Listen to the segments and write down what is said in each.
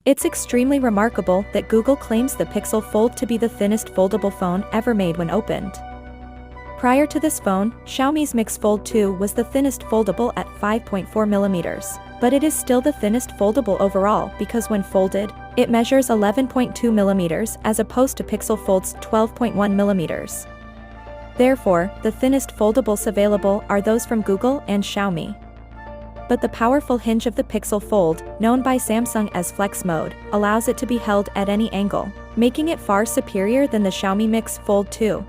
It's extremely remarkable that Google claims the Pixel Fold to be the thinnest foldable phone ever made when opened. Prior to this phone, Xiaomi's Mix Fold 2 was the thinnest foldable at 5.4mm, but it is still the thinnest foldable overall because when folded, it measures 11.2mm as opposed to Pixel Fold's 12.1mm. Therefore, the thinnest foldables available are those from Google and Xiaomi. But the powerful hinge of the Pixel Fold, known by Samsung as Flex Mode, allows it to be held at any angle, making it far superior than the Xiaomi Mix Fold 2.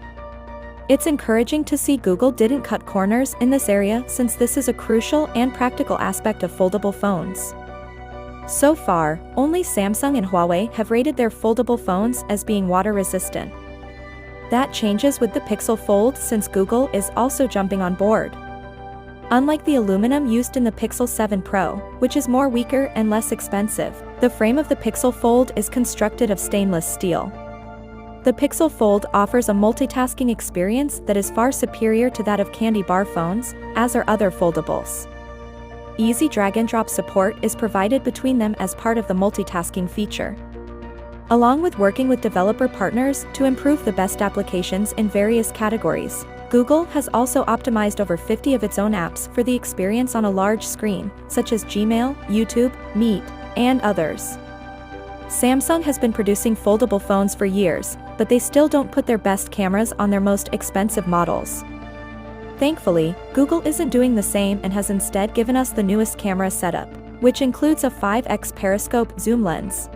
It's encouraging to see Google didn't cut corners in this area since this is a crucial and practical aspect of foldable phones. So far, only Samsung and Huawei have rated their foldable phones as being water-resistant. That changes with the Pixel Fold since Google is also jumping on board. Unlike the aluminum used in the Pixel 7 Pro, which is more weaker and less expensive, the frame of the Pixel Fold is constructed of stainless steel. The Pixel Fold offers a multitasking experience that is far superior to that of candy bar phones, as are other foldables. Easy drag-and-drop support is provided between them as part of the multitasking feature. Along with working with developer partners to improve the best applications in various categories, Google has also optimized over 50 of its own apps for the experience on a large screen, such as Gmail, YouTube, Meet, and others. Samsung has been producing foldable phones for years, but they still don't put their best cameras on their most expensive models. Thankfully, Google isn't doing the same and has instead given us the newest camera setup, which includes a 5x periscope zoom lens.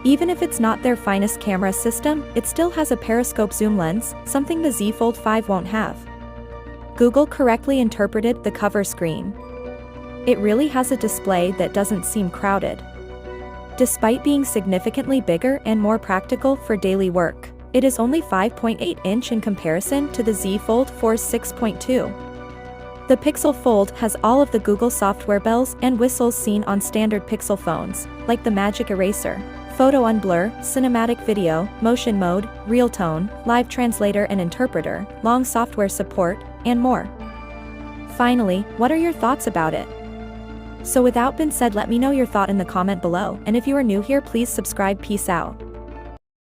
Even if it's not their finest camera system, it still has a periscope zoom lens, something the Z Fold 5 won't have. Google correctly interpreted the cover screen. It really has a display that doesn't seem crowded. Despite being significantly bigger and more practical for daily work, it is only 5.8 inch in comparison to the Z Fold 4's 6.2. The Pixel Fold has all of the Google software bells and whistles seen on standard Pixel phones, like the Magic Eraser, Photo Unblur, Cinematic Video, Motion Mode, Real Tone, Live Translator and Interpreter, long software support, and more. Finally, what are your thoughts about it? So without being said, let me know your thought in the comment below, and if you are new here, please subscribe. Peace out.